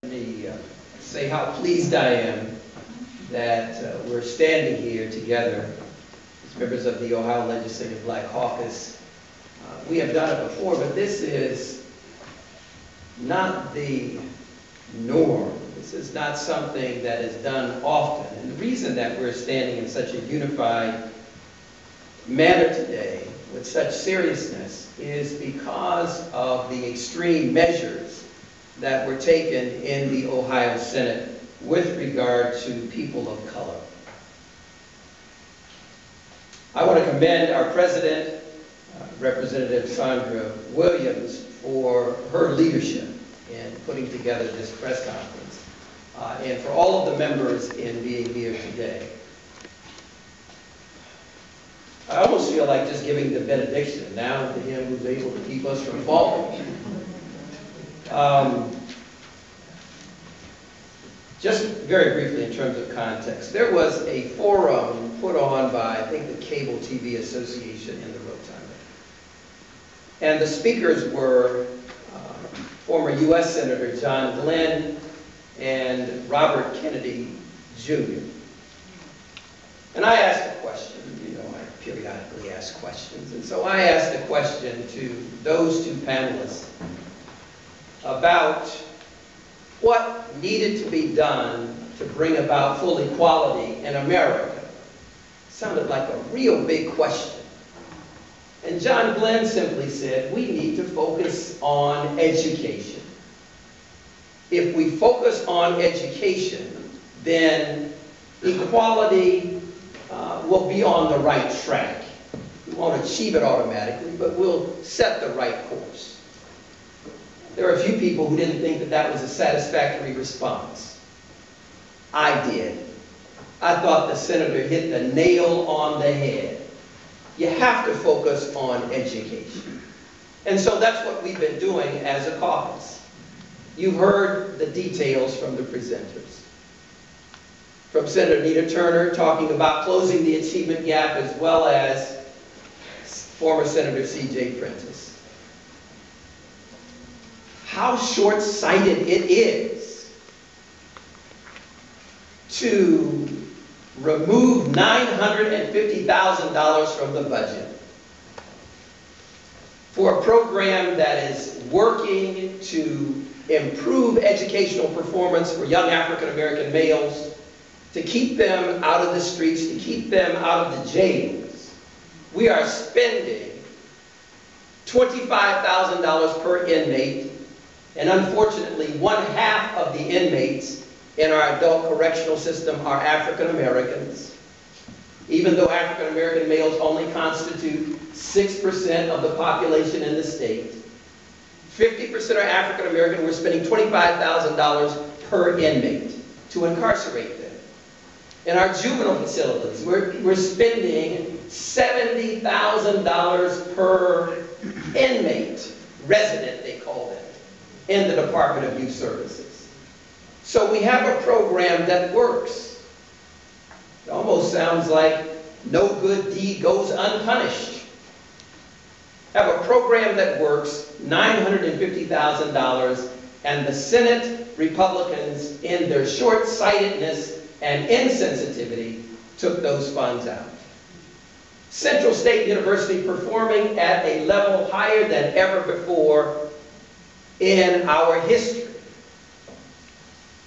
Let me say how pleased I am that we're standing here together as members of the Ohio Legislative Black Caucus. We have done it before, but this is not the norm. This is not something that is done often. And the reason that we're standing in such a unified manner today with such seriousness is because of the extreme measures that were taken in the Ohio Senate with regard to people of color. I want to commend our president, Representative Sandra Williams, for her leadership in putting together this press conference, and for all of the members in being here today. I almost feel like just giving the benediction now to him who's able to keep us from falling. Just very briefly in terms of context, there was a forum put on by, I think, the Cable TV Association in the Rotunda. And the speakers were former U.S. Senator John Glenn and Robert Kennedy, Jr. And I asked a question. You know, I periodically ask questions. And so I asked a question to those two panelists about what needed to be done to bring about full equality in America. Sounded like a real big question. And John Glenn simply said, we need to focus on education. If we focus on education, then equality will be on the right track. We won't achieve it automatically, but we'll set the right course. There are a few people who didn't think that that was a satisfactory response. I did. I thought the senator hit the nail on the head. You have to focus on education. And so that's what we've been doing as a caucus. You've heard the details from the presenters. From Senator Nita Turner talking about closing the achievement gap, as well as former Senator C.J. Prentice. How short-sighted it is to remove $950,000 from the budget for a program that is working to improve educational performance for young African American males, to keep them out of the streets, to keep them out of the jails. We are spending $25,000 per inmate, and unfortunately, 1/2 of the inmates in our adult correctional system are African Americans, even though African American males only constitute 6% of the population in the state. 50% are African American. We're spending $25,000 per inmate to incarcerate them. In our juvenile facilities, we're spending $70,000 per inmate, resident they call them, in the Department of Youth Services. So we have a program that works. It almost sounds like no good deed goes unpunished. Have a program that works, $950,000, and the Senate Republicans, in their short-sightedness and insensitivity, took those funds out. Central State University performing at a level higher than ever before in our history.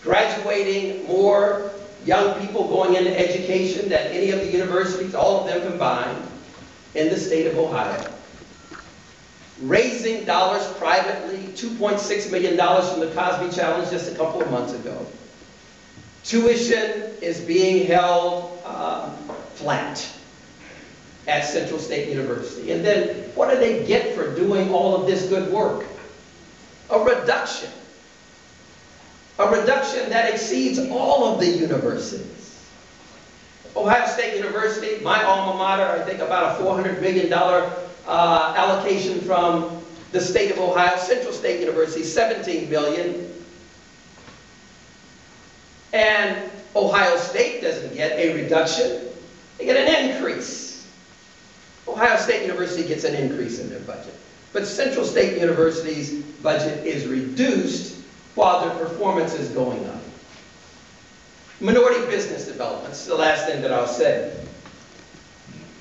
Graduating more young people going into education than any of the universities, all of them combined, in the state of Ohio. Raising dollars privately, $2.6 million from the Cosby Challenge just a couple of months ago. Tuition is being held flat at Central State University. And then what do they get for doing all of this good work? A reduction. A reduction that exceeds all of the universities. Ohio State University, my alma mater, I think about a $400 million allocation from the state of Ohio. Central State University, $17 million. And Ohio State doesn't get a reduction. They get an increase. Ohio State University gets an increase in their budget. But Central State University's budget is reduced while their performance is going up. Minority business development is the last thing that I'll say.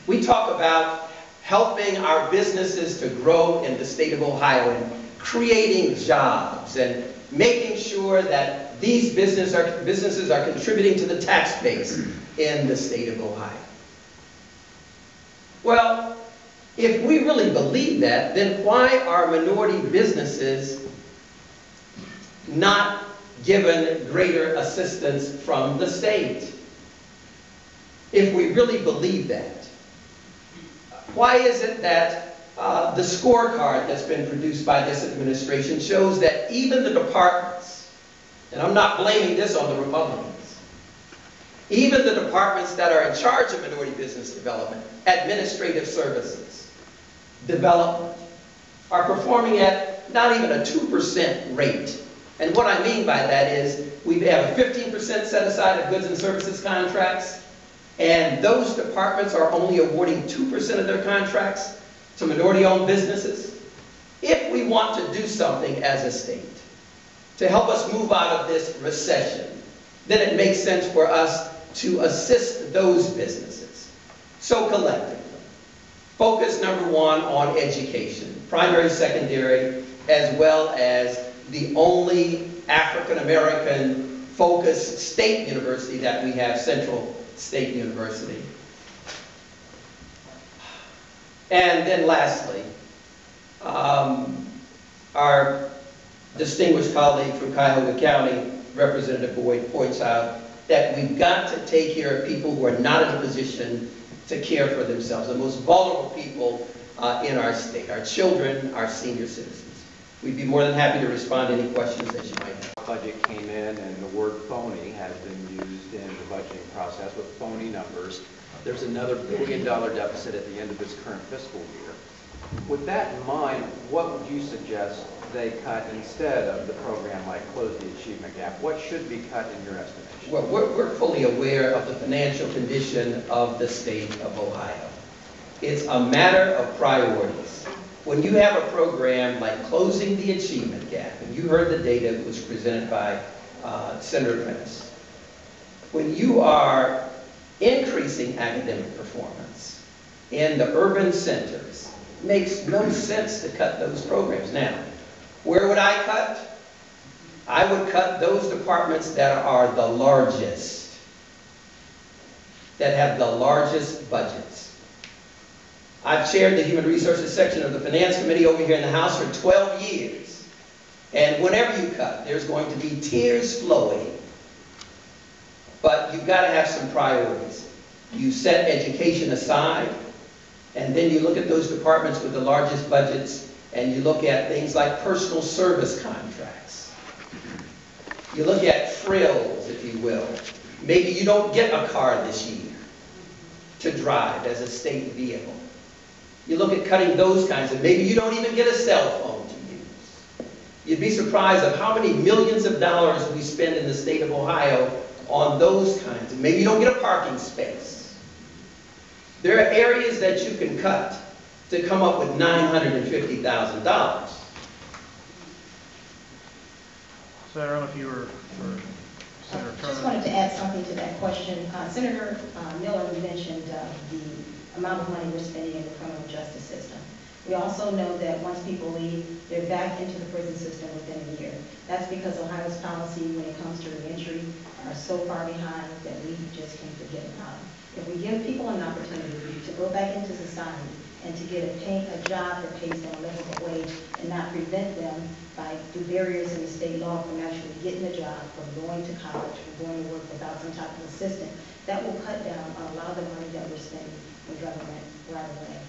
We talk about helping our businesses to grow in the state of Ohio and creating jobs and making sure that these businesses are contributing to the tax base in the state of Ohio. Well, if we really believe that, then why are minority businesses not given greater assistance from the state? If we really believe that, why is it that the scorecard that's been produced by this administration shows that even the departments, and I'm not blaming this on the Republicans, even the departments that are in charge of minority business development, administrative services, development, are performing at not even a 2% rate. And what I mean by that is we have a 15% set aside of goods and services contracts, and those departments are only awarding 2% of their contracts to minority-owned businesses. If we want to do something as a state to help us move out of this recession, then it makes sense for us to assist those businesses. So collectively, focus number one on education, primary, secondary, as well as the only African-American focused state university that we have, Central State University. And then lastly, our distinguished colleague from Cuyahoga County, Representative Boyd, points out that we've got to take care of people who are not in a position to care for themselves, the most vulnerable people in our state, our children, our senior citizens. We'd be more than happy to respond to any questions that you might have. Budget came in and the word phony has been used in the budgeting process with phony numbers. There's another $1 billion deficit at the end of this current fiscal year. With that in mind, what would you suggest they cut instead of the program like Close the Achievement Gap? What should be cut in your estimation? Well, we're fully aware of the financial condition of the state of Ohio. It's a matter of priorities. When you have a program like Closing the Achievement Gap, and you heard the data that was presented by Senator Prentice, when you are increasing academic performance in the urban centers, it makes no sense to cut those programs. Now, where would I cut? I would cut those departments that are the largest, that have the largest budgets. I've chaired the Human Resources section of the Finance Committee over here in the House for 12 years. And whenever you cut, there's going to be tears flowing. But you've got to have some priorities. You set education aside, and then you look at those departments with the largest budgets, and you look at things like personal service contracts. You look at frills, if you will. Maybe you don't get a car this year to drive as a state vehicle. You look at cutting those kinds of, maybe you don't even get a cell phone to use. You'd be surprised of how many millions of dollars we spend in the state of Ohio on those kinds of, maybe you don't get a parking space. There are areas that you can cut to come up with $950,000. So I don't know if you were, Senator Turner. I just wanted to add something to that question. Senator Miller mentioned the amount of money we're spending in the criminal justice system. We also know that once people leave, they're back into the prison system within a year. That's because Ohio's policy when it comes to reentry are so far behind that we just can't forget about them. If we give people an opportunity to go back into society and to get a job that pays them a livable wage and not prevent them by the barriers in the state law from actually getting a job, from going to college, from going to work without some type of assistance, that will cut down on a lot of the money that we're spending in government right away.